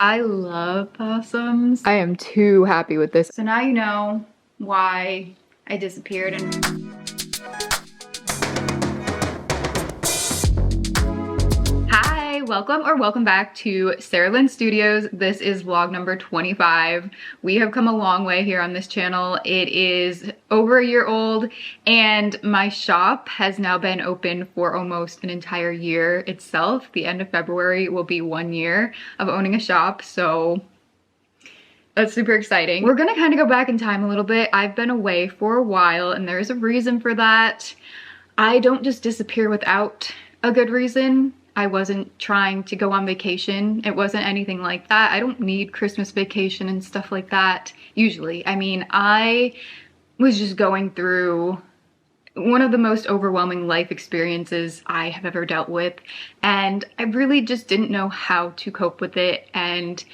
I love possums. I am too happy with this. So now you know why I disappeared and Hi, welcome back to Sarah Lynn Studios. This is vlog number 25. We have come a long way here on this channel. It is over a year old and my shop has now been open for almost an entire year itself. The end of February will be 1 year of owning a shop, so that's super exciting. We're gonna kind of go back in time a little bit. I've been away for a while and there's a reason for that. I don't just disappear without a good reason. I wasn't trying to go on vacation. It wasn't anything like that. I don't need Christmas vacation and stuff like that usually. I mean, I was just going through one of the most overwhelming life experiences I have ever dealt with, and I really just didn't know how to cope with it and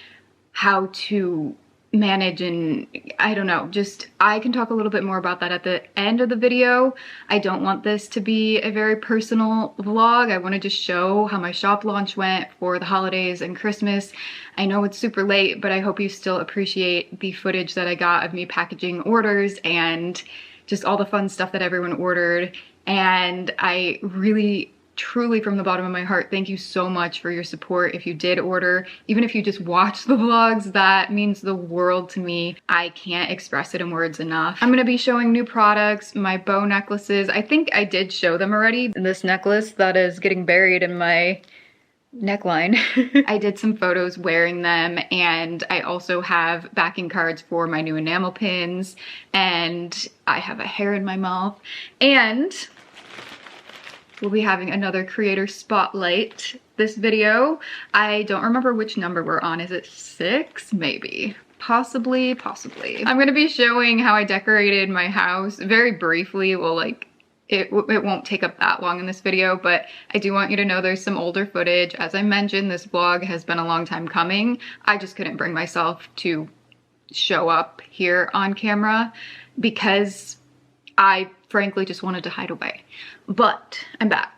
how to manage, and I don't know, just I can talk a little bit more about that at the end of the video. I don't want this to be a very personal vlog. I want to just show how my shop launch went for the holidays and Christmas. I know it's super late, but I hope you still appreciate the footage that I got of me packaging orders and just all the fun stuff that everyone ordered. And I really truly, from the bottom of my heart, thank you so much for your support. If you did order, even if you just watch the vlogs, that means the world to me. I can't express it in words enough. I'm gonna be showing new products, my bow necklaces. I think I did show them already. This necklace that is getting buried in my neckline. I did some photos wearing them, and I also have backing cards for my new enamel pins, and I have a hair in my mouth, and we'll be having another creator spotlight this video. I don't remember which number we're on. Is it 6? Maybe. Possibly. I'm gonna be showing how I decorated my house very briefly. Well, like, it won't take up that long in this video, but I do want you to know there's some older footage. As I mentioned, this vlog has been a long time coming. I just couldn't bring myself to show up here on camera because I frankly just wanted to hide away. But I'm back.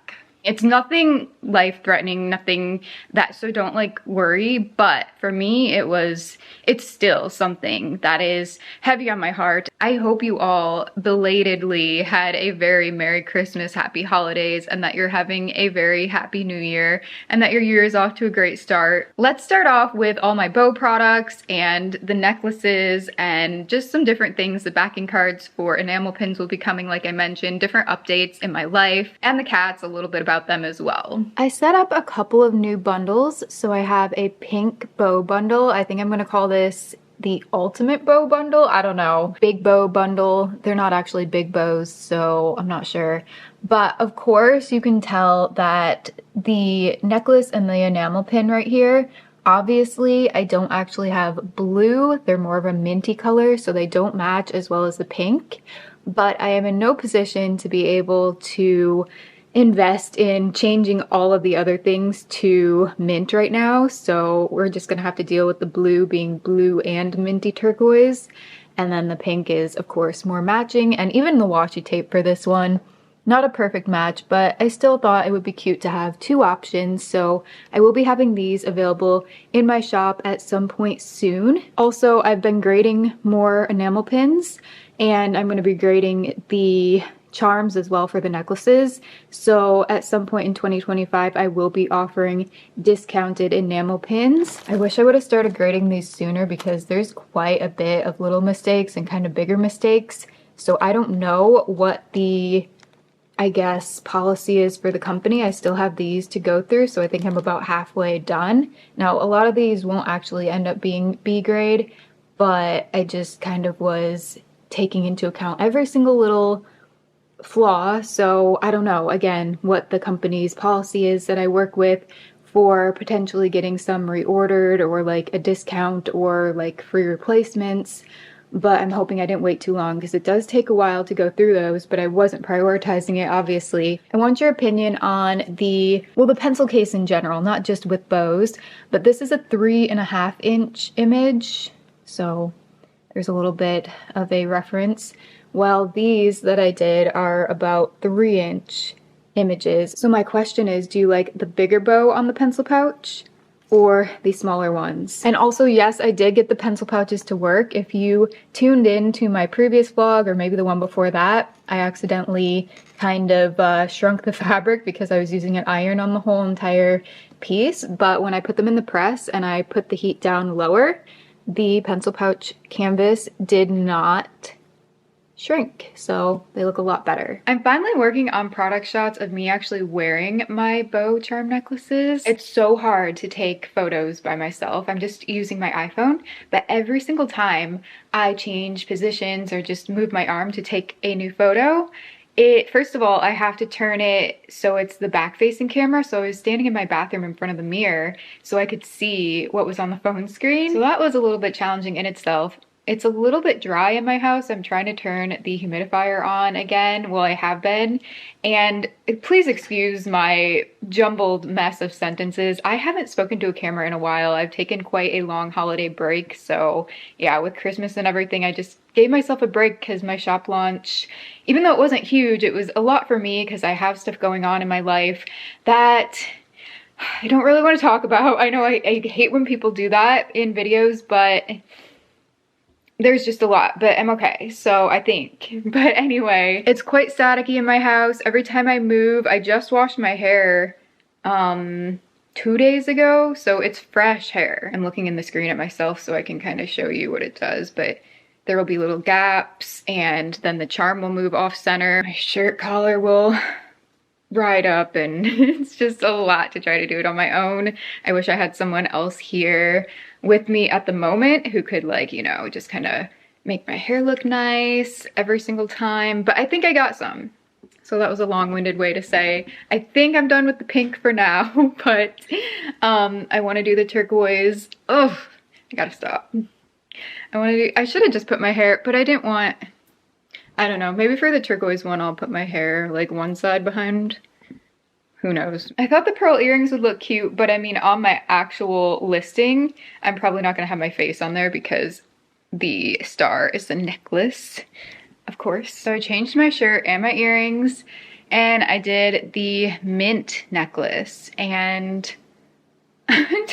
It's nothing life-threatening, nothing that, so don't like worry, but for me it's still something that is heavy on my heart. I hope you all belatedly had a very Merry Christmas, Happy Holidays, and that you're having a very Happy New Year, and that your year is off to a great start. Let's start off with all my bow products and the necklaces and just some different things. The backing cards for enamel pins will be coming, like I mentioned, different updates in my life, and the cats, a little bit about them as well. I set up a couple of new bundles. So I have a pink bow bundle. I think I'm gonna call this the ultimate bow bundle. I don't know. Big bow bundle. They're not actually big bows, so I'm not sure. But of course you can tell that the necklace and the enamel pin right here, obviously I don't actually have blue. They're more of a minty color, so they don't match as well as the pink. But I am in no position to be able to invest in changing all of the other things to mint right now, so we're just gonna have to deal with the blue being blue and minty turquoise, and then the pink is of course more matching, and even the washi tape for this one, not a perfect match, but I still thought it would be cute to have two options, so I will be having these available in my shop at some point soon. Also, I've been grading more enamel pins, and I'm going to be grading the charms as well for the necklaces. So at some point in 2025, I will be offering discounted enamel pins. I wish I would have started grading these sooner because there's quite a bit of little mistakes and kind of bigger mistakes. So I don't know what the, I guess, policy is for the company. I still have these to go through, so I think I'm about halfway done. Now, a lot of these won't actually end up being B grade, but I just kind of was taking into account every single little flaw, so I don't know, again, what the company's policy is that I work with for potentially getting some reordered or like a discount or like free replacements, but I'm hoping I didn't wait too long because it does take a while to go through those, but I wasn't prioritizing it, obviously. I want your opinion on the pencil case in general, not just with bows, but this is a 3.5-inch image, so there's a little bit of a reference. While these that I did are about 3-inch images. So my question is, do you like the bigger bow on the pencil pouch or the smaller ones. And also, yes, I did get the pencil pouches to work. If you tuned in to my previous vlog, or maybe the one before that, I accidentally kind of shrunk the fabric because I was using an iron on the whole entire piece. But when I put them in the press and I put the heat down lower, the pencil pouch canvas did not shrink, so they look a lot better. I'm finally working on product shots of me actually wearing my bow charm necklaces. It's so hard to take photos by myself. I'm just using my iPhone, but every single time I change positions or just move my arm to take a new photo, first of all, I have to turn it so it's the back-facing camera. So I was standing in my bathroom in front of the mirror so I could see what was on the phone screen. So that was a little bit challenging in itself. It's a little bit dry in my house. I'm trying to turn the humidifier on again. Well, I have been. And please excuse my jumbled mess of sentences. I haven't spoken to a camera in a while. I've taken quite a long holiday break. So yeah, with Christmas and everything, I just gave myself a break because my shop launch, even though it wasn't huge, it was a lot for me because I have stuff going on in my life that I don't really want to talk about. I know I hate when people do that in videos, but there's just a lot, but I'm okay, so I think. But anyway, it's quite staticky in my house. Every time I move, I just washed my hair 2 days ago, so it's fresh hair. I'm looking in the screen at myself so I can kind of show you what it does, but there will be little gaps, and then the charm will move off center. My shirt collar will ride up, and it's just a lot to try to do it on my own. I wish I had someone else here with me at the moment who could, like, you know, just kind of make my hair look nice every single time, but I think I got some. So that was a long-winded way to say I think I'm done with the pink for now, but I want to do the turquoise. Oh, I gotta stop. I should have just put my hair, but I didn't want, I don't know, maybe for the turquoise one I'll put my hair like one side behind. Who knows? I thought the pearl earrings would look cute, but I mean, on my actual listing, I'm probably not gonna have my face on there because the star is the necklace, of course. So I changed my shirt and my earrings, and I did the mint necklace, and I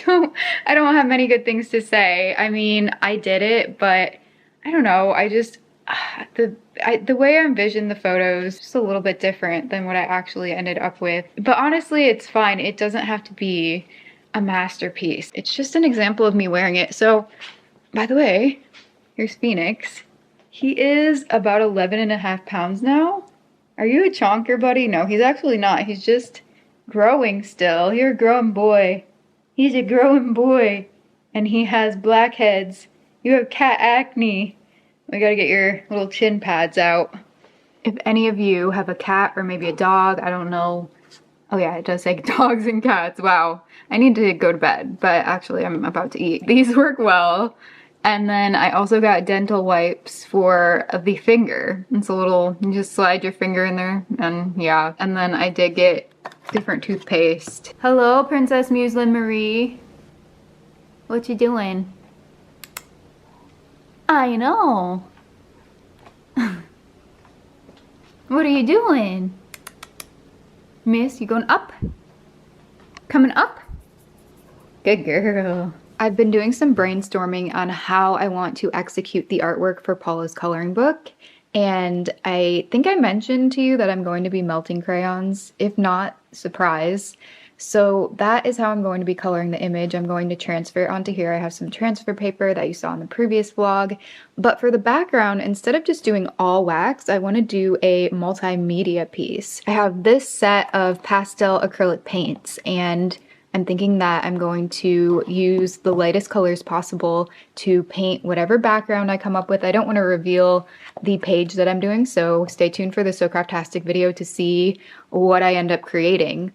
don't have many good things to say. I mean, I did it, but I don't know, I just, the way I envisioned the photos is just a little bit different than what I actually ended up with. But honestly, it's fine. It doesn't have to be a masterpiece. It's just an example of me wearing it. So, by the way, here's Phoenix. He is about 11.5 pounds now. Are you a chonker, buddy? No, he's actually not. He's just growing still. You're a growing boy. He's a growing boy. And he has blackheads. You have cat acne. We gotta get your little chin pads out. If any of you have a cat or maybe a dog, I don't know. Oh yeah, it does say dogs and cats. Wow. I need to go to bed, but actually I'm about to eat. These work well. And then I also got dental wipes for the finger. It's a little, you just slide your finger in there and yeah. And then I did get different toothpaste. Hello, Princess Muslin Marie. What you doing? I know. What are you doing? Miss, you going up? Coming up? Good girl. I've been doing some brainstorming on how I want to execute the artwork for Paula's coloring book. And I think I mentioned to you that I'm going to be melting crayons. If not, surprise. So that is how I'm going to be coloring the image. I'm going to transfer it onto here. I have some transfer paper that you saw in the previous vlog. But for the background, instead of just doing all wax, I want to do a multimedia piece. I have this set of pastel acrylic paints, and I'm thinking that I'm going to use the lightest colors possible to paint whatever background I come up with. I don't want to reveal the page that I'm doing, so stay tuned for the So Craftastic video to see what I end up creating.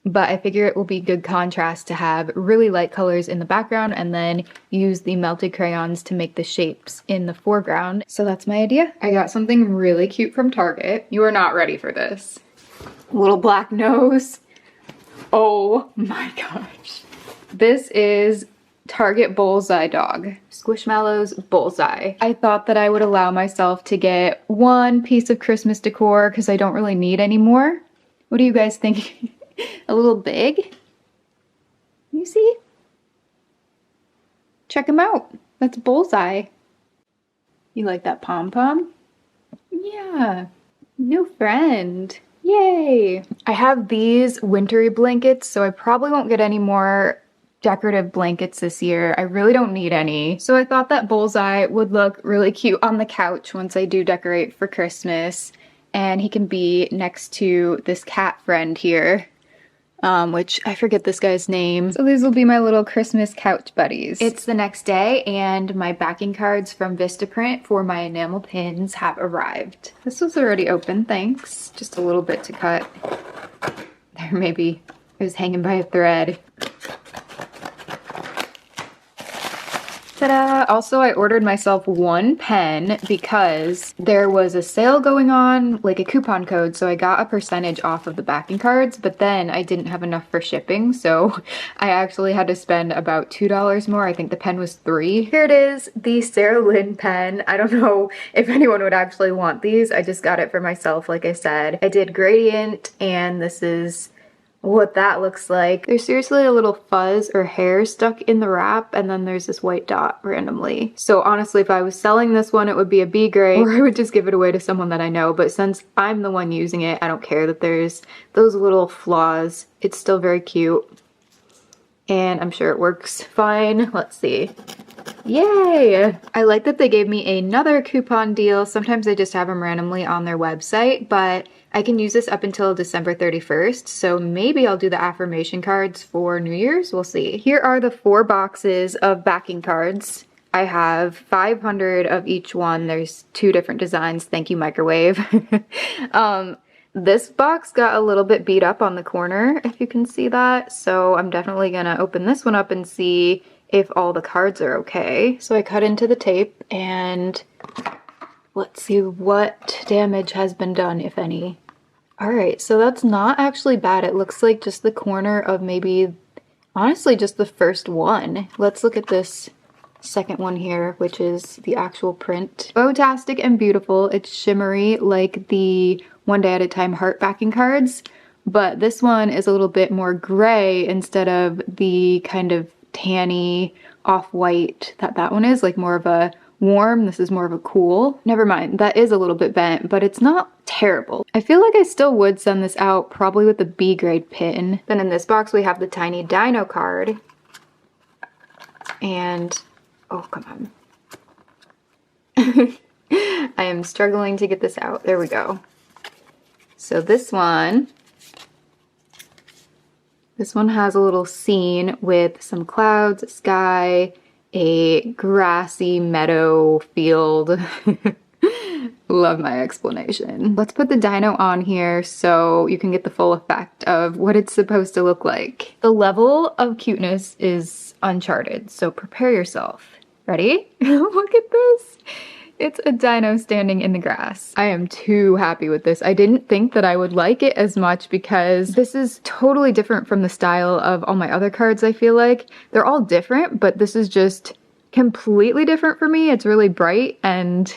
But I figure it will be good contrast to have really light colors in the background and then use the melted crayons to make the shapes in the foreground. So that's my idea. I got something really cute from Target. You are not ready for this. Little black nose. Oh my gosh. This is Target Bullseye Dog. Squishmallow's Bullseye. I thought that I would allow myself to get one piece of Christmas decor because I don't really need any more. What do you guys think? A little big? You see? check him out. That's Bullseye. You like that pom-pom? Yeah, new friend. Yay! I have these wintry blankets, so I probably won't get any more decorative blankets this year. I really don't need any. So I thought that Bullseye would look really cute on the couch once I do decorate for Christmas. And he can be next to this cat friend here. Which I forget this guy's name. So these will be my little Christmas couch buddies. It's the next day and my backing cards from Vistaprint for my enamel pins have arrived. This was already open, thanks. Just a little bit to cut. There, maybe it was hanging by a thread. Ta-da! Also, I ordered myself one pen because there was a sale going on, like a coupon code, so I got a percentage off of the backing cards, but then I didn't have enough for shipping, so I actually had to spend about $2 more. I think the pen was $3. Here it is, the Sarah Lynn pen. I don't know if anyone would actually want these. I just got it for myself, like I said. I did gradient, and this is what that looks like. There's seriously a little fuzz or hair stuck in the wrap, and then there's this white dot randomly. So honestly, if I was selling this one, it would be a B grade, or I would just give it away to someone that I know. But since I'm the one using it, I don't care that there's those little flaws. It's still very cute, and I'm sure it works fine. Let's see. Yay! I like that they gave me another coupon deal. Sometimes they just have them randomly on their website, but I can use this up until December 31st, so maybe I'll do the affirmation cards for New Year's. We'll see. Here are the 4 boxes of backing cards. I have 500 of each one. There's 2 different designs. Thank you, microwave. This box got a little bit beat up on the corner, if you can see that, so I'm definitely gonna open this one up and see if all the cards are okay. So I cut into the tape, and let's see what damage has been done, if any. Alright, so that's not actually bad. It looks like just the corner of maybe, honestly, just the first one. Let's look at this second one here, which is the actual print. Botastic and beautiful. It's shimmery like the One Day at a Time heart backing cards, but this one is a little bit more gray instead of the kind of tanny off-white that one is, like more of a warm. This is more of a cool. Never mind, that is a little bit bent, but it's not terrible. I feel like I still would send this out probably with a B grade pin. Then in this box we have the tiny dino card, and oh, come on. I am struggling to get this out. There we go. So this one has a little scene with some clouds, a sky, a grassy meadow field. Love my explanation. Let's put the dino on here so you can get the full effect of what it's supposed to look like. The level of cuteness is uncharted, so prepare yourself. Ready? Look at this. It's a dino standing in the grass. I am too happy with this. I didn't think that I would like it as much because this is totally different from the style of all my other cards, I feel like. They're all different, but this is just completely different for me. It's really bright, and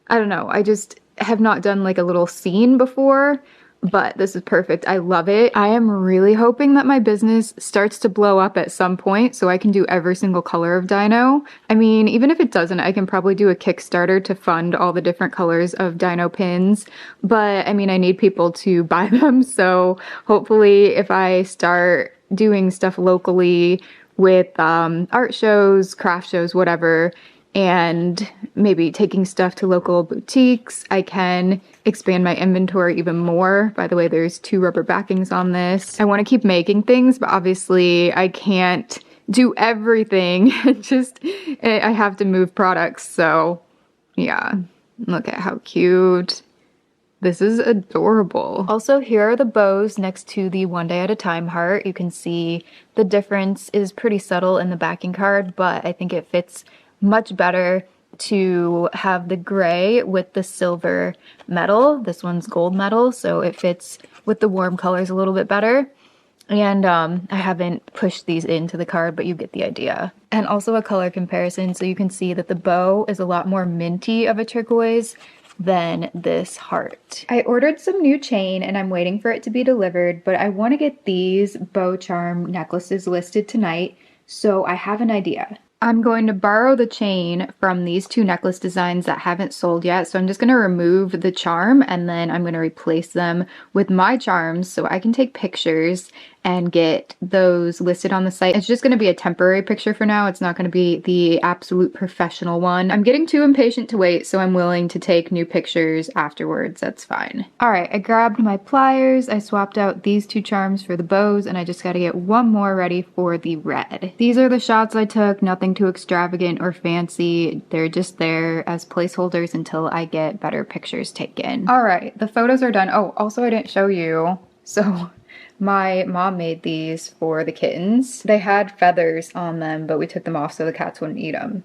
I don't know, I just have not done like a little scene before, but this is perfect. I love it. I am really hoping that my business starts to blow up at some point so I can do every single color of dino. I mean, even if it doesn't, I can probably do a Kickstarter to fund all the different colors of dino pins, but I mean, I need people to buy them, so hopefully if I start doing stuff locally with art shows, craft shows, whatever, and maybe taking stuff to local boutiques, I can expand my inventory even more. By the way, there's 2 rubber backings on this. I want to keep making things, but obviously I can't do everything. I have to move products, so yeah. Look at how cute. This is adorable. Also, here are the bows next to the One Day at a Time heart. You can see the difference is pretty subtle in the backing card, but I think it fits much better to have the gray with the silver metal. This one's gold metal, so it fits with the warm colors a little bit better. And I haven't pushed these into the card, but you get the idea. And also a color comparison, so you can see that the bow is a lot more minty of a turquoise than this heart. I ordered some new chain and I'm waiting for it to be delivered, but I want to get these bow charm necklaces listed tonight, so I have an idea. I'm going to borrow the chain from these two necklace designs that haven't sold yet. So I'm just going to remove the charm and then I'm going to replace them with my charms so I can take pictures and get those listed on the site. It's just going to be a temporary picture for now. It's not going to be the absolute professional one. I'm getting too impatient to wait, so I'm willing to take new pictures afterwards. That's fine. All right, I grabbed my pliers. I swapped out these two charms for the bows, and I just got to get one more ready for the red. These are the shots I took, nothing too extravagant or fancy. They're just there as placeholders until I get better pictures taken. All right, the photos are done. Oh, also I didn't show you. So my mom made these for the kittens. They had feathers on them, but we took them off so the cats wouldn't eat them.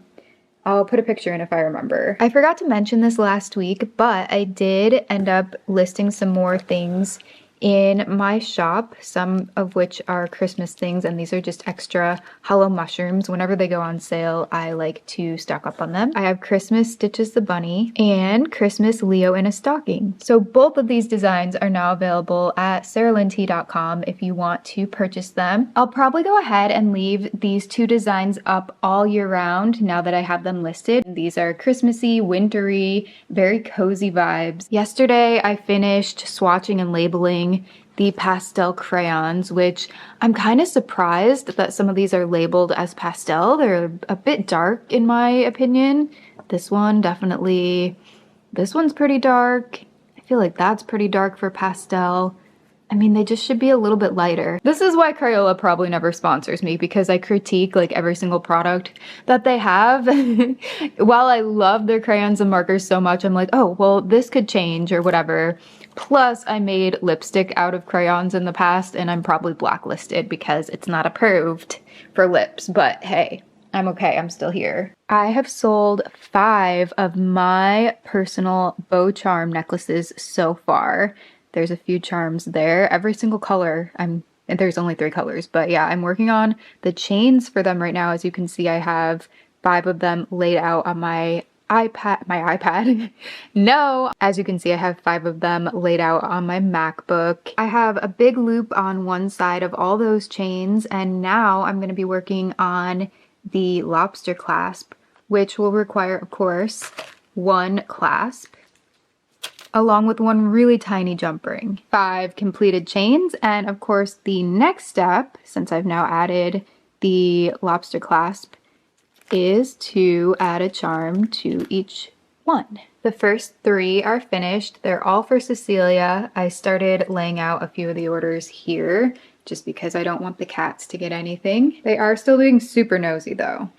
I'll put a picture in if I remember. I forgot to mention this last week, but I did end up listing some more things in my shop, some of which are Christmas things, and these are just extra hollow mushrooms. Whenever they go on sale, I like to stock up on them. I have Christmas Stitches the Bunny and Christmas Leo in a Stocking. So both of these designs are now available at sarahlynt.com if you want to purchase them. I'll probably go ahead and leave these two designs up all year round now that I have them listed. These are Christmassy, wintry, very cozy vibes. Yesterday, I finished swatching and labeling the pastel crayons, which I'm kind of surprised that some of these are labeled as pastel. They're a bit dark in my opinion. This one definitely, this one's pretty dark. I feel like that's pretty dark for pastel. I mean, they just should be a little bit lighter. This is why Crayola probably never sponsors me, because I critique like every single product that they have. While I love their crayons and markers so much, I'm like, oh, well, this could change or whatever. Plus, I made lipstick out of crayons in the past, and I'm probably blacklisted because it's not approved for lips. But hey, I'm okay. I'm still here. I have sold 5 of my personal bow charm necklaces so far. There's a few charms there. Every single color, there's only 3 colors, but yeah, I'm working on the chains for them right now. As you can see, I have 5 of them laid out on my iPad. No, as you can see, I have 5 of them laid out on my MacBook. I have a big loop on one side of all those chains, and now I'm going to be working on the lobster clasp, which will require, of course, 1 clasp along with 1 really tiny jump ring, 5 completed chains, and of course the next step, since I've now added the lobster clasp, is to add a charm to each one. The first 3 are finished. They're all for Cecilia. I started laying out a few of the orders here just because I don't want the cats to get anything. They are still being super nosy though.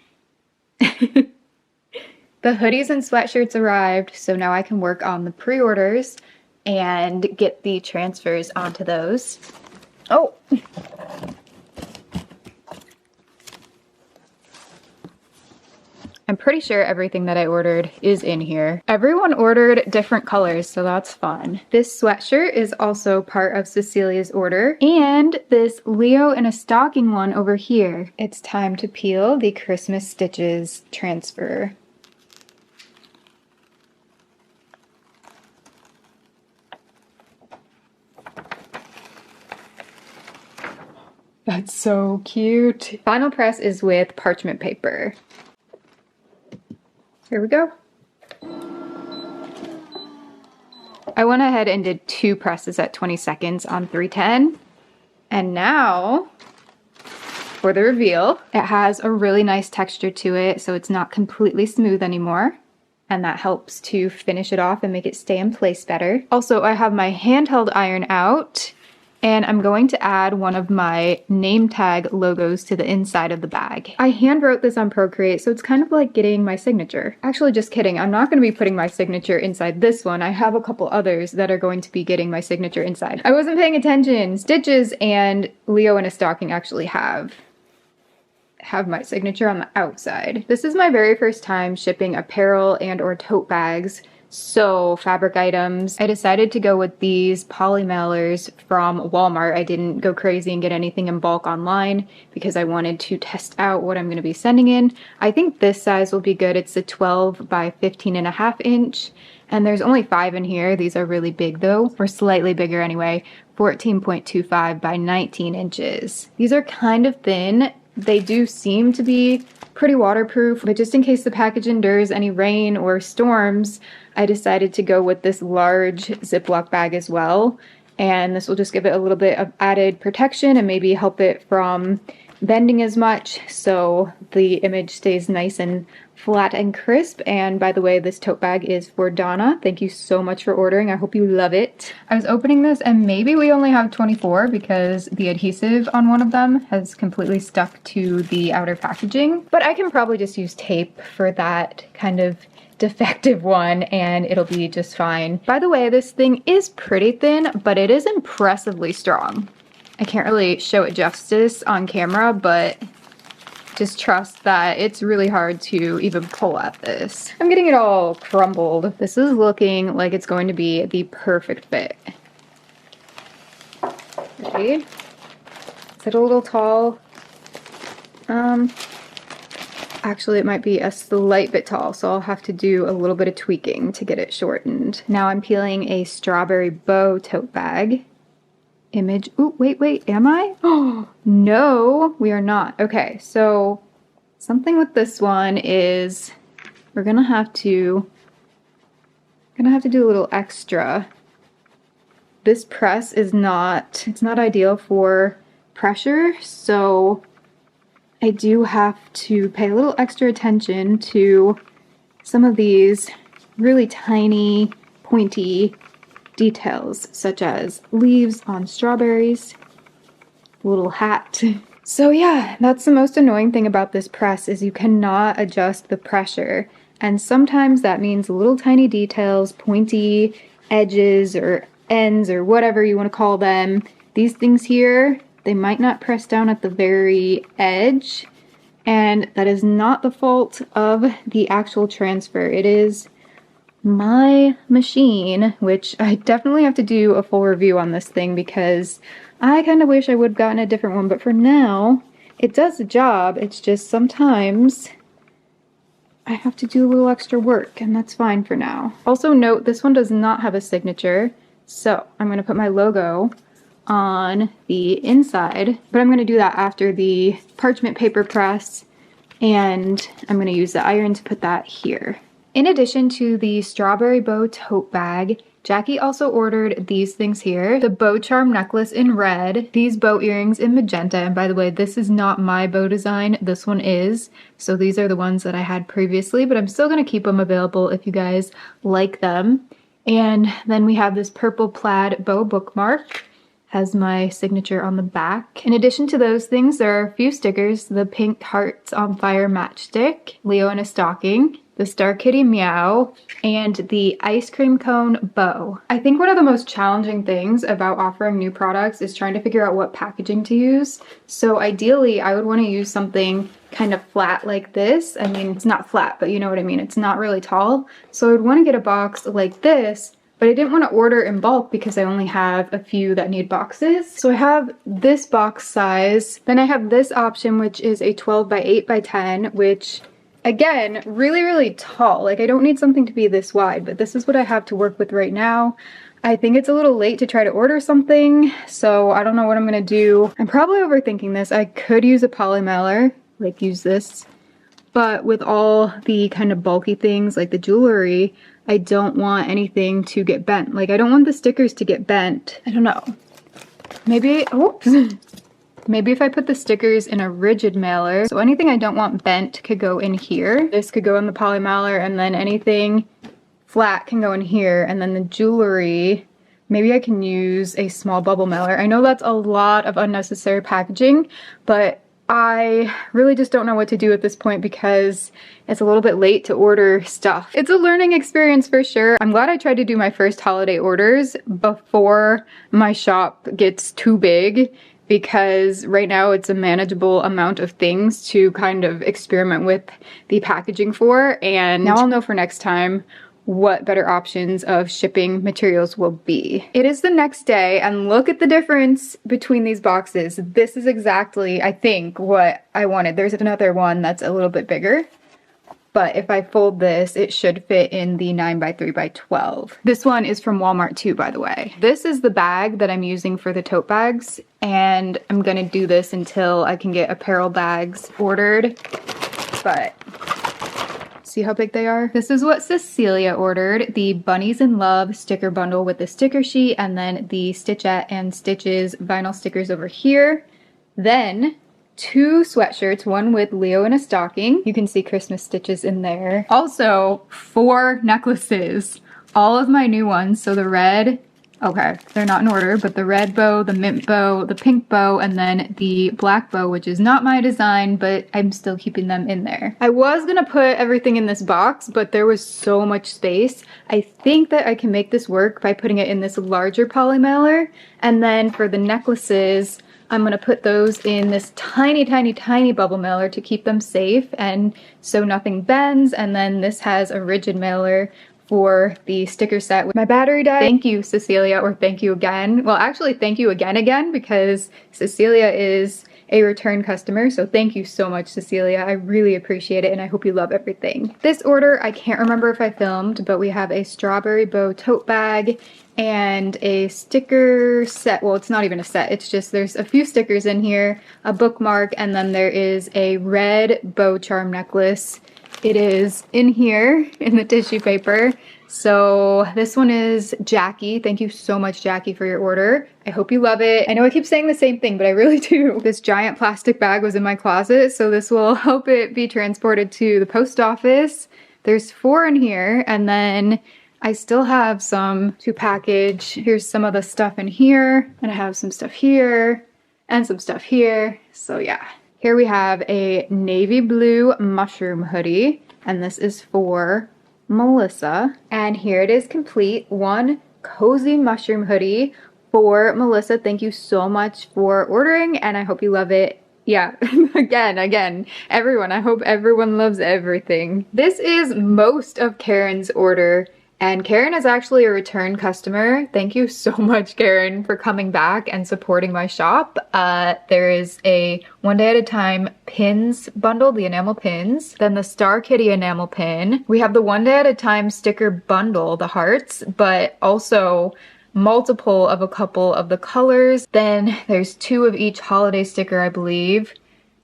The hoodies and sweatshirts arrived, so now I can work on the pre-orders and get the transfers onto those. Oh! I'm pretty sure everything that I ordered is in here. Everyone ordered different colors, so that's fun. This sweatshirt is also part of Cecilia's order, and this Leo in a Stocking one over here. It's time to peel the Christmas Stitches transfer. That's so cute. Final press is with parchment paper. Here we go. I went ahead and did 2 presses at 20 seconds on 310. And now for the reveal. It has a really nice texture to it, so it's not completely smooth anymore. And that helps to finish it off and make it stay in place better. Also, I have my handheld iron out, and I'm going to add one of my name tag logos to the inside of the bag. I hand wrote this on Procreate, so it's kind of like getting my signature. Actually, just kidding. I'm not going to be putting my signature inside this one. I have a couple others that are going to be getting my signature inside. I wasn't paying attention. Stitches and Leo in a Stocking actually have my signature on the outside. This is my very first time shipping apparel and or tote bags. So fabric items. I decided to go with these poly mailers from Walmart. I didn't go crazy and get anything in bulk online because I wanted to test out what I'm going to be sending in. I think this size will be good. It's a 12 by 15.5 inch. And there's only 5 in here. These are really big though, or slightly bigger anyway. 14.25 by 19 inches. These are kind of thin. They do seem to be pretty waterproof, but just in case the package endures any rain or storms, I decided to go with this large Ziploc bag as well. And this will just give it a little bit of added protection and maybe help it from bending as much, so the image stays nice and flat and crisp. And by the way, this tote bag is for Donna. Thank you so much for ordering. I hope you love it. I was opening this and maybe we only have 24 because the adhesive on one of them has completely stuck to the outer packaging, but I can probably just use tape for that kind of defective one and it'll be just fine. By the way, this thing is pretty thin, but it is impressively strong. I can't really show it justice on camera, but just trust that it's really hard to even pull at this. I'm getting it all crumbled. This is looking like it's going to be the perfect fit. Ready? Is it a little tall? Actually, it might be a slight bit tall, so I'll have to do a little bit of tweaking to get it shortened. Now I'm peeling a strawberry bow tote bag. Image. Ooh, wait, am I? Oh, no, we are not. Okay, so something with this one is we're gonna have to do a little extra. This press is it's not ideal for pressure, so I do have to pay a little extra attention to some of these really tiny, pointy details, such as leaves on strawberries, little hat. So yeah, that's the most annoying thing about this press is you cannot adjust the pressure. And sometimes that means little tiny details, pointy edges or ends or whatever you want to call them. These things here, they might not press down at the very edge. And that is not the fault of the actual transfer. It is my machine, which I definitely have to do a full review on this thing because I kind of wish I would have gotten a different one, but for now it does the job. It's just sometimes I have to do a little extra work, and that's fine for now. Also note, this one does not have a signature, so I'm going to put my logo on the inside, but I'm going to do that after the parchment paper press, and I'm going to use the iron to put that here. In addition to the strawberry bow tote bag, Jackie also ordered these things here. The bow charm necklace in red, these bow earrings in magenta, and by the way, this is not my bow design, this one is. So these are the ones that I had previously, but I'm still going to keep them available if you guys like them. And then we have this purple plaid bow bookmark. Has my signature on the back. In addition to those things, there are a few stickers. The pink hearts on fire matchstick, Leo in a stocking, the Star Kitty meow, and the ice cream cone bow. I think one of the most challenging things about offering new products is trying to figure out what packaging to use. So ideally, I would want to use something kind of flat like this. I mean, it's not flat, but you know what I mean. It's not really tall. So I would want to get a box like this, but I didn't want to order in bulk because I only have a few that need boxes. So I have this box size. Then I have this option, which is a 12 by 8 by 10, which again, really, really tall. Like I don't need something to be this wide, but this is what I have to work with right now. I think it's a little late to try to order something, so I don't know what I'm gonna do. I'm probably overthinking this. I could use a poly mailer, like use this, but with all the kind of bulky things like the jewelry, I don't want anything to get bent. Like I don't want the stickers to get bent. I don't know. Maybe, oops. Maybe if I put the stickers in a rigid mailer, so anything I don't want bent could go in here. This could go in the poly mailer, and then anything flat can go in here, and then the jewelry, maybe I can use a small bubble mailer. I know that's a lot of unnecessary packaging, but I really just don't know what to do at this point because it's a little bit late to order stuff. It's a learning experience for sure. I'm glad I tried to do my first holiday orders before my shop gets too big, because right now it's a manageable amount of things to kind of experiment with the packaging for, and now I'll know for next time what better options of shipping materials will be. It is the next day, and look at the difference between these boxes. This is exactly, I think, what I wanted. There's another one that's a little bit bigger, but if I fold this, it should fit in the 9 by 3 by 12. This one is from Walmart too, by the way. This is the bag that I'm using for the tote bags, and I'm gonna do this until I can get apparel bags ordered. but see how big they are? This is what Cecilia ordered, the Bunnies in Love sticker bundle with the sticker sheet and then the Stitchette and Stitches vinyl stickers over here. Then 2 sweatshirts, one with Leo in a stocking. You can see Christmas stitches in there. Also 4 necklaces, all of my new ones. So the red, okay, they're not in order, but the red bow, the mint bow, the pink bow, and then the black bow, which is not my design, but I'm still keeping them in there. I was gonna put everything in this box, but there was so much space. I think that I can make this work by putting it in this larger poly mailer. And then for the necklaces, I'm gonna put those in this tiny, tiny, tiny bubble mailer to keep them safe and so nothing bends. And then this has a rigid mailer for the sticker set. My battery died. Thank you, Cecilia, or thank you again. Well, actually, thank you again because Cecilia is a return customer. So thank you so much, Cecilia. I really appreciate it and I hope you love everything. This order, I can't remember if I filmed, but we have a strawberry bow tote bag and a sticker set. Well, it's not even a set. It's just there's a few stickers in here, a bookmark, and then there is a red bow charm necklace. It is in here in the tissue paper. So this one is Jackie. Thank you so much, Jackie, for your order. I hope you love it. I know I keep saying the same thing, but I really do. This giant plastic bag was in my closet, so this will help it be transported to the post office. There's 4 in here, and then I still have some to package. Here's some of the stuff in here, and I have some stuff here, and some stuff here. So yeah. Here we have a navy blue mushroom hoodie, and this is for Melissa. And here it is complete, one cozy mushroom hoodie for Melissa. Thank you so much for ordering, and I hope you love it. Yeah, again, everyone, I hope everyone loves everything. This is most of Karen's order. And Karen is actually a return customer. Thank you so much, Karen, for coming back and supporting my shop. There is a One Day at a Time pins bundle, the enamel pins, then the Star Kitty enamel pin. We have the One Day at a Time sticker bundle, the hearts, but also multiple of a couple of the colors. Then there's 2 of each holiday sticker, I believe,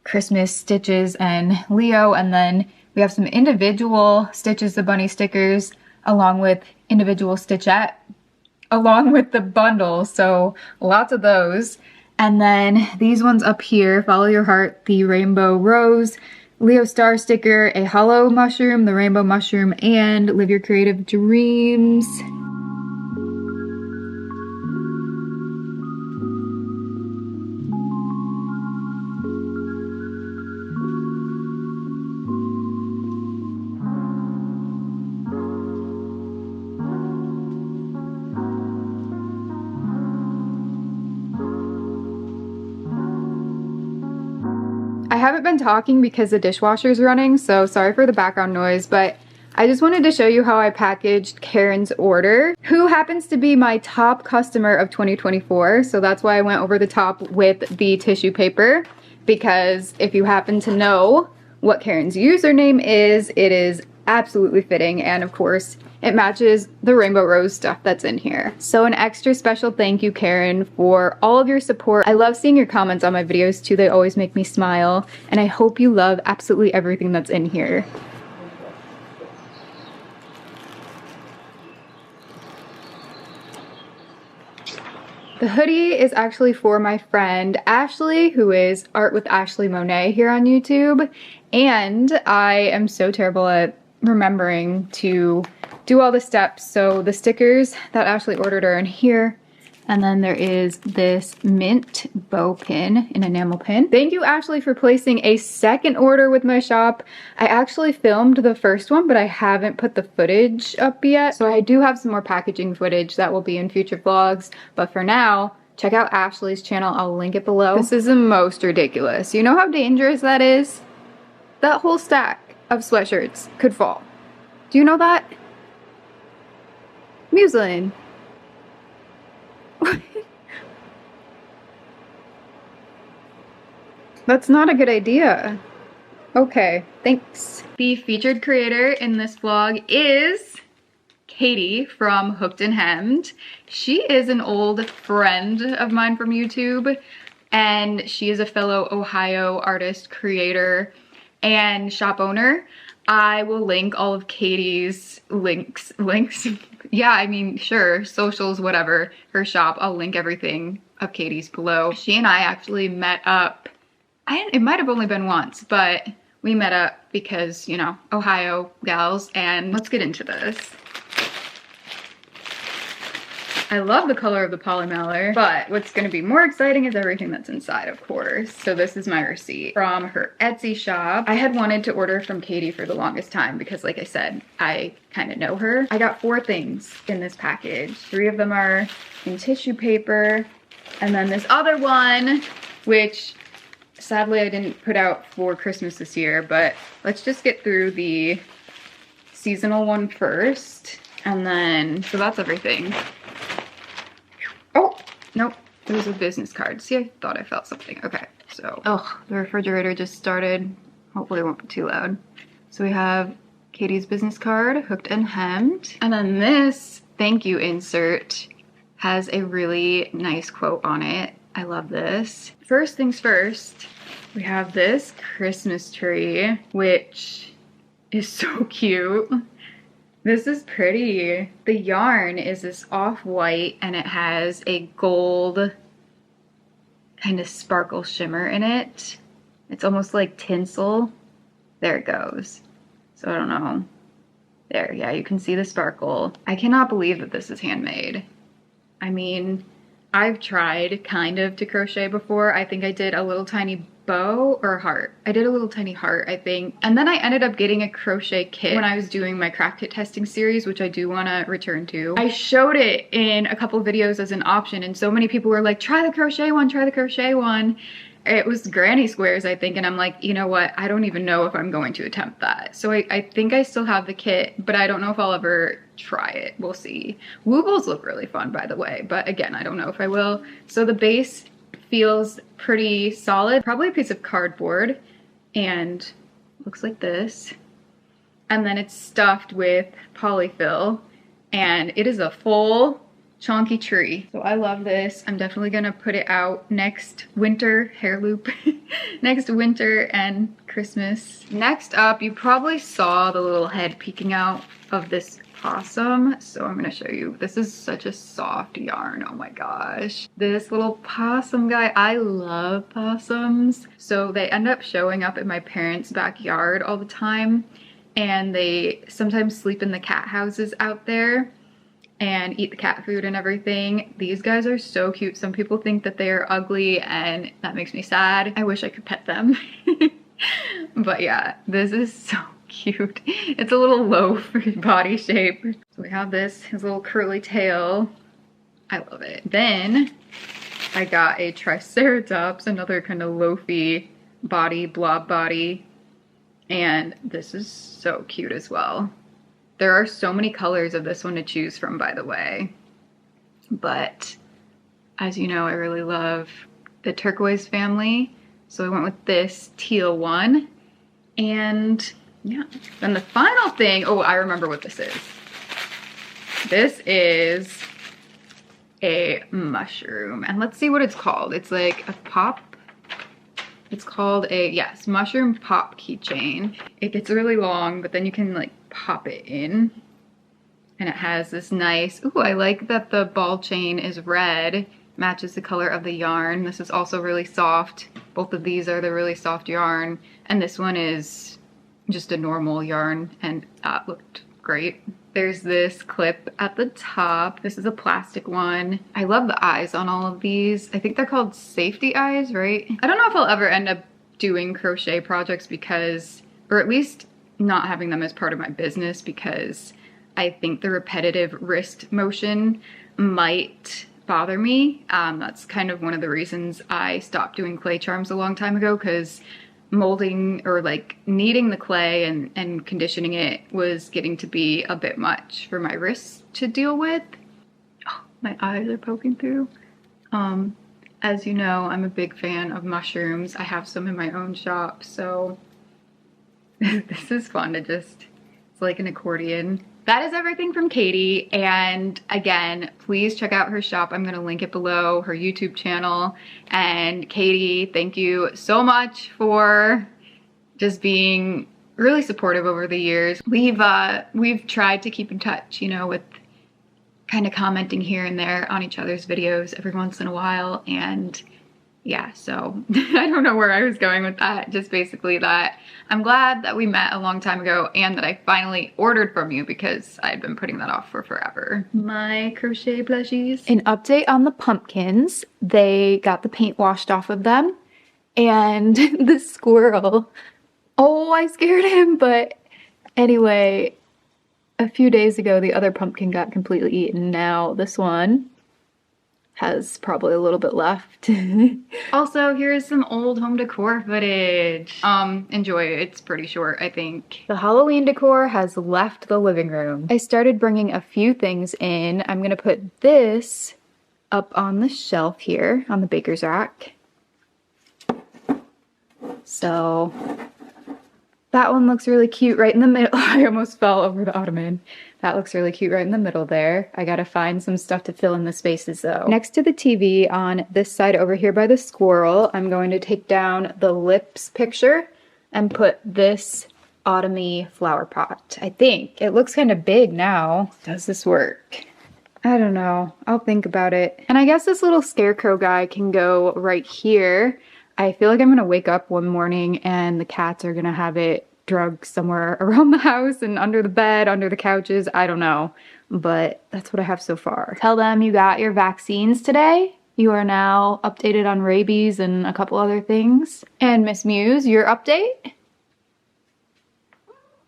Christmas, Stitches, and Leo. And then we have some individual Stitches the Bunny stickers, along with individual Stitchette, along with the bundle, so lots of those. And then these ones up here, Follow Your Heart, the Rainbow Rose, Leo Star sticker, a Hollow Mushroom, the Rainbow Mushroom, and Live Your Creative Dreams. I haven't been talking because the dishwasher's running, so sorry for the background noise, but I just wanted to show you how I packaged Karen's order, who happens to be my top customer of 2024, so that's why I went over the top with the tissue paper, because if you happen to know what Karen's username is, it is absolutely fitting, and of course, it matches the Rainbow Rose stuff that's in here. So an extra special thank you, Karen, for all of your support. I love seeing your comments on my videos too. They always make me smile, and I hope you love absolutely everything that's in here. The hoodie is actually for my friend Ashleigh, who is Art with Ashleigh Monet here on YouTube, and I am so terrible at remembering to do all the steps. So the stickers that Ashleigh ordered are in here, and then there is this mint bow pin, an enamel pin. Thank you, Ashleigh, for placing a second order with my shop. I actually filmed the first one, but I haven't put the footage up yet, so I do have some more packaging footage that will be in future vlogs, but for now, check out Ashleigh's channel. I'll link it below. This is the most ridiculous. You know how dangerous that is? That whole stack of sweatshirts could fall. Do you know that? Muslin. That's not a good idea. Okay, thanks. The featured creator in this vlog is Katie from Hooked and Hemmed. She is an old friend of mine from YouTube, and she is a fellow Ohio artist creator. and shop owner. I will link all of Katie's links. Yeah, I mean, sure, socials, whatever, her shop. I'll link everything of Katie's below. She and I actually met up. It might have only been once, but we met up because, you know, Ohio gals, and let's get into this. I love the color of the poly mailer, but what's going to be more exciting is everything that's inside, of course. So this is my receipt from her Etsy shop. I had wanted to order from Katie for the longest time because, like I said, I kind of know her. I got 4 things in this package. 3 of them are in tissue paper, and then this other one, which sadly I didn't put out for Christmas this year, but let's just get through the seasonal one first. And then, so that's everything. Oh, nope, there's a business card. See, I thought I felt something. Okay, so, oh, the refrigerator just started. Hopefully it won't be too loud. So we have Katie's business card, hooked and hemmed. And then this thank you insert has a really nice quote on it. I love this. First things first, we have this Christmas tree, which is so cute. This is pretty. The yarn is this off-white and it has a gold kind of sparkle shimmer in it. It's almost like tinsel. There it goes. So I don't know. There, yeah, you can see the sparkle. I cannot believe that this is handmade. I mean, I've tried kind of to crochet before. I think I did a little tiny bow or heart. I did a little tiny heart, I think. And then I ended up getting a crochet kit when I was doing my craft kit testing series, which I do want to return to. I showed it in a couple videos as an option, and so many people were like, try the crochet one, try the crochet one. It was granny squares, I think, and I'm like, you know what? I don't even know if I'm going to attempt that. So I think I still have the kit, but I don't know if I'll ever try it. We'll see. Woobles look really fun, by the way, but again, I don't know if I will. So the base feels pretty solid. Probably a piece of cardboard, and looks like this. And then it's stuffed with polyfill, and it is a full chonky tree. So I love this. I'm definitely gonna put it out next winter, hair loop, next winter and Christmas. Next up, you probably saw the little head peeking out of this possum. So I'm gonna show you. This is such a soft yarn. Oh my gosh. This little possum guy, I love possums. So they end up showing up in my parents' backyard all the time, and they sometimes sleep in the cat houses out there and eat the cat food and everything. These guys are so cute. Some people think that they are ugly, and that makes me sad. I wish I could pet them. But yeah, this is so cute. It's a little loaf body shape. So we have this, his little curly tail. I love it. Then I got a Triceratops, another kind of loafy body, blob body. And this is so cute as well. There are so many colors of this one to choose from, by the way. But as you know, I really love the turquoise family. So I went with this teal one. And yeah, then the final thing, oh, I remember what this is. This is a mushroom. And let's see what it's called. It's like a pop. It's called a, yes, mushroom pop keychain. It gets really long, but then you can like pop it in. And it has this nice, ooh, I like that the ball chain is red, matches the color of the yarn. This is also really soft. Both of these are the really soft yarn. And this one is just a normal yarn, and that looked great. There's this clip at the top. This is a plastic one. I love the eyes on all of these. I think they're called safety eyes, right? I don't know if I'll ever end up doing crochet projects because, or at least not having them as part of my business, because I think the repetitive wrist motion might bother me. That's kind of one of the reasons I stopped doing clay charms a long time ago, because molding or like kneading the clay and conditioning it was getting to be a bit much for my wrists to deal with. Oh, my eyes are poking through. As you know, I'm a big fan of mushrooms. I have some in my own shop, so this is fun to just, it's like an accordion. That is everything from Katie, and again, please check out her shop. I'm gonna link it below, her YouTube channel. And Katie, thank you so much for just being really supportive over the years. We've tried to keep in touch, you know, with kind of commenting here and there on each other's videos every once in a while. And yeah, so I don't know where I was going with that. Just basically that I'm glad that we met a long time ago and that I finally ordered from you because I'd been putting that off for forever. My crochet plushies. An update on the pumpkins. They got the paint washed off of them, and the squirrel, oh, I scared him. But anyway, a few days ago, the other pumpkin got completely eaten. Now this one has probably a little bit left. Also, here's some old home decor footage. Enjoy it. It's pretty short, I think. The Halloween decor has left the living room. I started bringing a few things in. I'm gonna put this up on the shelf here on the baker's rack. So that one looks really cute right in the middle. I almost fell over the ottoman. That looks really cute right in the middle there. I gotta find some stuff to fill in the spaces though. Next to the TV on this side over here by the squirrel, I'm going to take down the lips picture and put this autumny flower pot. I think it looks kind of big now. Does this work? I don't know. I'll think about it. And I guess this little scarecrow guy can go right here. I feel like I'm gonna wake up one morning and the cats are gonna have it drugged somewhere around the house and under the bed, under the couches. I don't know, but that's what I have so far. Tell them you got your vaccines today. You are now updated on rabies and a couple other things. And Miss Muse, your update?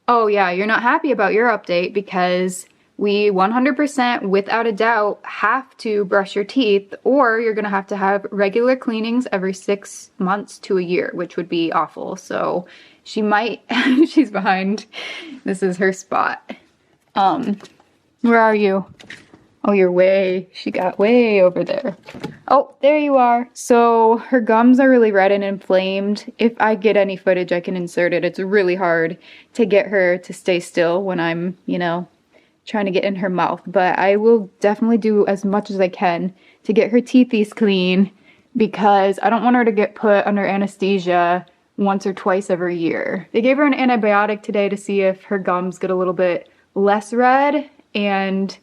Oh yeah, you're not happy about your update because we 100% without a doubt have to brush your teeth, or you're gonna have to have regular cleanings every 6 months to a year, which would be awful. So she might, she's behind. This is her spot. Where are you? Oh, she got way over there. Oh, there you are. So her gums are really red and inflamed. If I get any footage, I can insert it. It's really hard to get her to stay still when I'm, you know, trying to get in her mouth. But I will definitely do as much as I can to get her teethies clean because I don't want her to get put under anesthesia once or twice every year. They gave her an antibiotic today to see if her gums get a little bit less red, and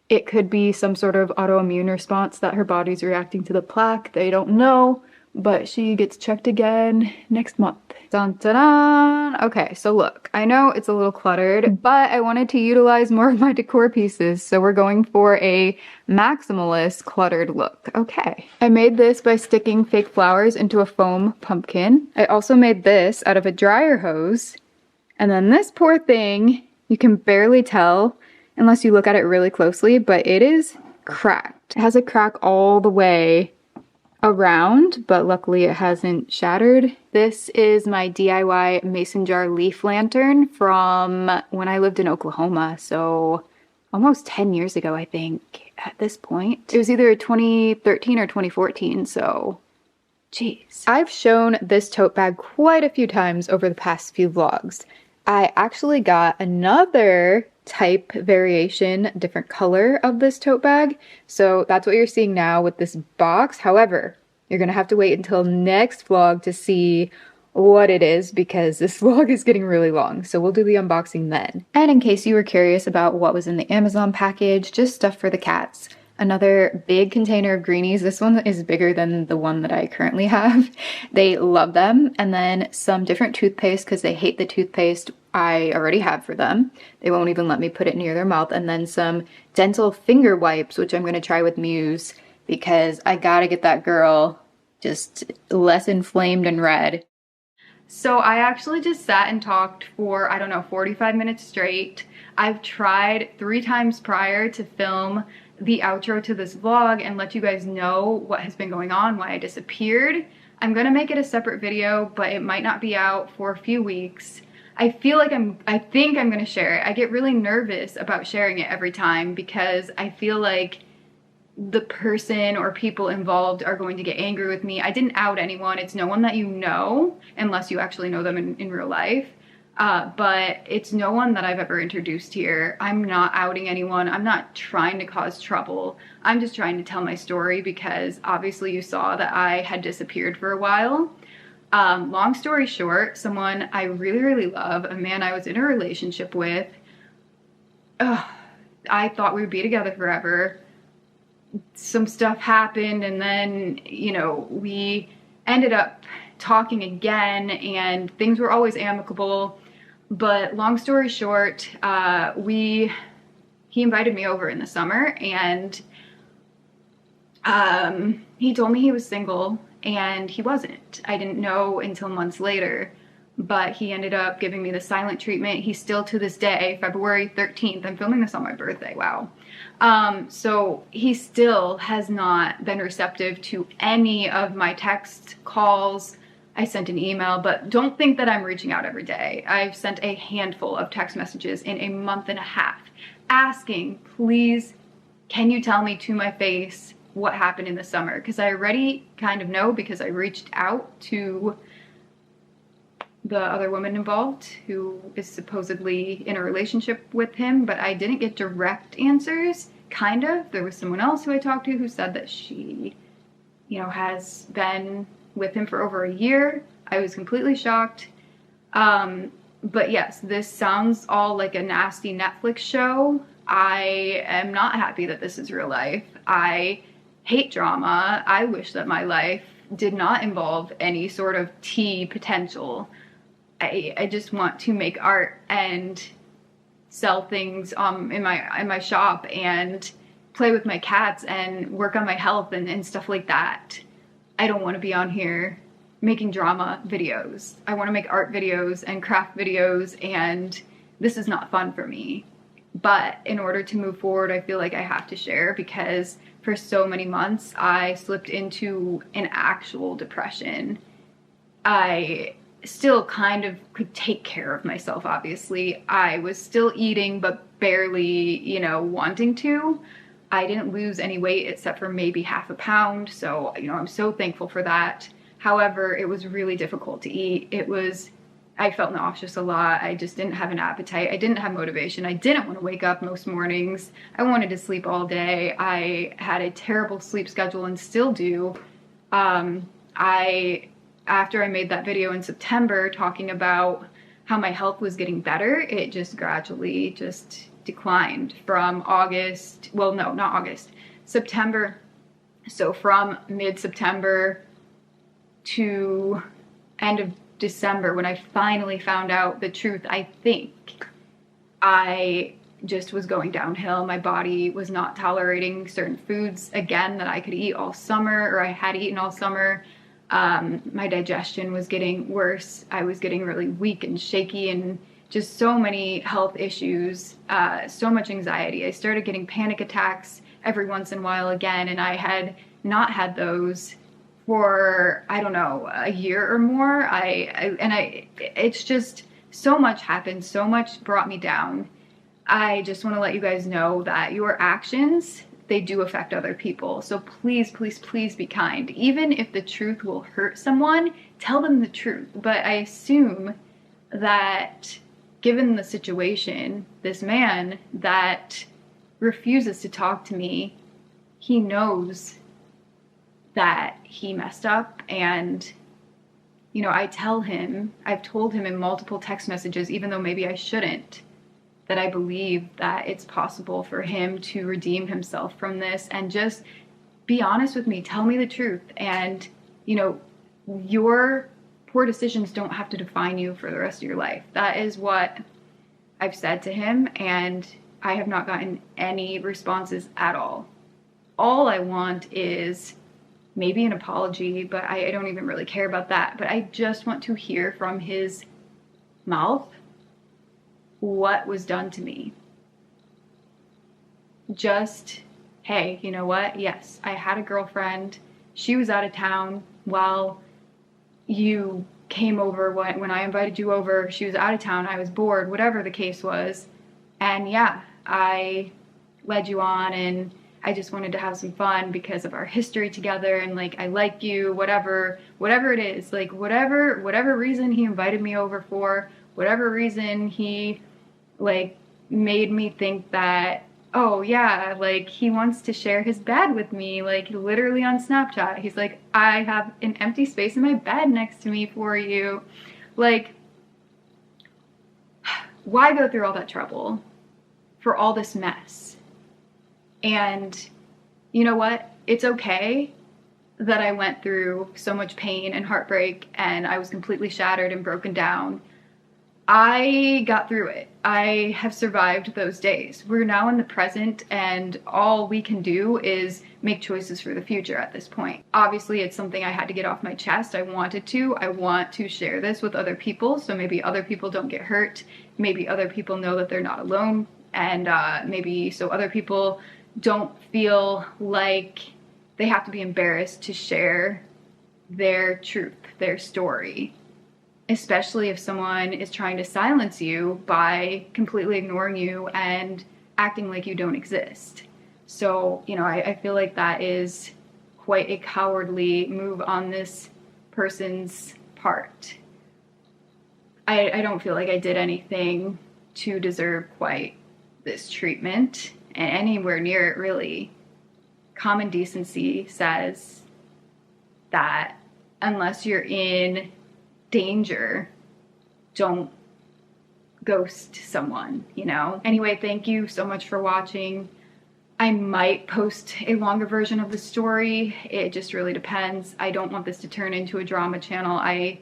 it could be some sort of autoimmune response that her body's reacting to the plaque. They don't know, but she gets checked again next month. Dun dun dun! Okay, so look, I know it's a little cluttered, but I wanted to utilize more of my decor pieces, so we're going for a maximalist cluttered look. Okay. I made this by sticking fake flowers into a foam pumpkin. I also made this out of a dryer hose, and then this poor thing, you can barely tell unless you look at it really closely, but it is cracked. It has a crack all the way around, but luckily it hasn't shattered. This is my DIY mason jar leaf lantern from when I lived in Oklahoma, so almost 10 years ago, I think, at this point. It was either 2013 or 2014, so jeez. I've shown this tote bag quite a few times over the past few vlogs. I actually got another type variation, different color of this tote bag. So that's what you're seeing now with this box. However, you're gonna have to wait until next vlog to see what it is because this vlog is getting really long. So we'll do the unboxing then. And in case you were curious about what was in the Amazon package, just stuff for the cats. Another big container of greenies. This one is bigger than the one that I currently have. They love them. And then some different toothpaste because they hate the toothpaste I already have for them. They won't even let me put it near their mouth. And then some dental finger wipes, which I'm going to try with Muse because I gotta get that girl just less inflamed and red. So I actually just sat and talked for, I don't know, 45 minutes straight. I've tried 3 times prior to film the outro to this vlog and let you guys know what has been going on, why I disappeared. I'm gonna make it a separate video, but it might not be out for a few weeks. I think I'm gonna share it. I get really nervous about sharing it every time because I feel like the person or people involved are going to get angry with me. I didn't out anyone. It's no one that you know, unless you actually know them in real life. But it's no one that I've ever introduced here. I'm not outing anyone. I'm not trying to cause trouble. I'm just trying to tell my story because obviously you saw that I had disappeared for a while. Long story short, someone I really, really love, a man I was in a relationship with, I thought we would be together forever. Some stuff happened, and then, you know, we ended up talking again, and things were always amicable. But long story short, he invited me over in the summer, and he told me he was single, and he wasn't. I didn't know until months later, but he ended up giving me the silent treatment. He still, to this day, February 13th, I'm filming this on my birthday, wow. So he still has not been receptive to any of my text calls. I sent an email, but don't think that I'm reaching out every day. I've sent a handful of text messages in a month and a half asking, please, can you tell me to my face what happened in the summer? Because I already kind of know, because I reached out to the other woman involved who is supposedly in a relationship with him, but I didn't get direct answers. Kind of. There was someone else who I talked to who said that she, you know, has been with him for over a year. I was completely shocked. But yes, this sounds all like a nasty Netflix show. I am not happy that this is real life. I hate drama. I wish that my life did not involve any sort of tea potential. I just want to make art and sell things in my shop and play with my cats and work on my health and stuff like that. I don't want to be on here making drama videos. I want to make art videos and craft videos, and this is not fun for me. But in order to move forward, I feel like I have to share, because for so many months I slipped into an actual depression. I still kind of could take care of myself, obviously. I was still eating, but barely, you know, wanting to. I didn't lose any weight except for maybe half a pound, so, you know, I'm so thankful for that. However, it was really difficult to eat. I felt nauseous a lot. I just didn't have an appetite. I didn't have motivation. I didn't want to wake up most mornings. I wanted to sleep all day. I had a terrible sleep schedule and still do. After I made that video in September talking about how my health was getting better, it just gradually just declined from August. Well, no, not August. September. So from mid-September to end of December, when I finally found out the truth, I think I just was going downhill. My body was not tolerating certain foods again that I could eat all summer, or I had eaten all summer. My digestion was getting worse. I was getting really weak and shaky, and just so many health issues, so much anxiety. I started getting panic attacks every once in a while again, and I had not had those for, I don't know, a year or more. It's just, so much happened, so much brought me down. I just want to let you guys know that your actions, they do affect other people. So please, please, please be kind. Even if the truth will hurt someone, tell them the truth. But I assume that given the situation, this man that refuses to talk to me, he knows that he messed up. And, you know, I've told him in multiple text messages, even though maybe I shouldn't, that I believe that it's possible for him to redeem himself from this and just be honest with me, tell me the truth. And, you know, your poor decisions don't have to define you for the rest of your life. That is what I've said to him, and I have not gotten any responses at all. All I want is maybe an apology, but I don't even really care about that. But I just want to hear from his mouth what was done to me. Just, hey, you know what? Yes, I had a girlfriend. She was out of town while you came over. When I invited you over, she was out of town. I was bored, whatever the case was. And yeah, I led you on, and I just wanted to have some fun because of our history together, and like, I like you, whatever it is, like whatever reason he invited me over for, whatever reason he like made me think that oh yeah, like he wants to share his bed with me, like literally on Snapchat. He's like, I have an empty space in my bed next to me for you. Like, why go through all that trouble for all this mess? And you know what? It's okay that I went through so much pain and heartbreak and I was completely shattered and broken down. I got through it. I have survived those days. We're now in the present, and all we can do is make choices for the future at this point. Obviously, it's something I had to get off my chest. I wanted to. I want to share this with other people, so maybe other people don't get hurt. Maybe other people know that they're not alone, and maybe so other people don't feel like they have to be embarrassed to share their truth, their story. Especially if someone is trying to silence you by completely ignoring you and acting like you don't exist. So, you know, I feel like that is quite a cowardly move on this person's part. I don't feel like I did anything to deserve quite this treatment, and anywhere near it, really. Common decency says that unless you're in danger, don't ghost someone, you know? Anyway, thank you so much for watching. I might post a longer version of the story. It just really depends. I don't want this to turn into a drama channel. I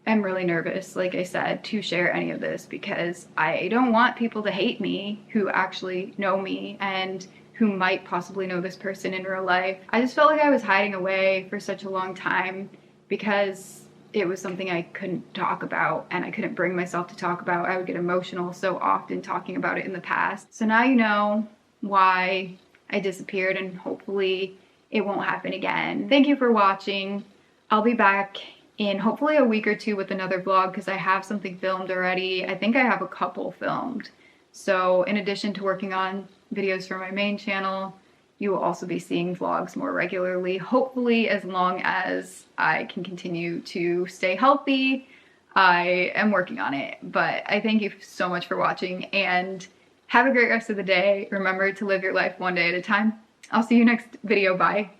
am really nervous, like I said, to share any of this because I don't want people to hate me who actually know me and who might possibly know this person in real life. I just felt like I was hiding away for such a long time because it was something I couldn't talk about and I couldn't bring myself to talk about. I would get emotional so often talking about it in the past. So now you know why I disappeared, and hopefully it won't happen again. Thank you for watching. I'll be back in hopefully a week or two with another vlog because I have something filmed already. I think I have a couple filmed. So in addition to working on videos for my main channel, you will also be seeing vlogs more regularly, hopefully as long as I can continue to stay healthy. I am working on it, but I thank you so much for watching and have a great rest of the day. Remember to live your life one day at a time. I'll see you next video. Bye.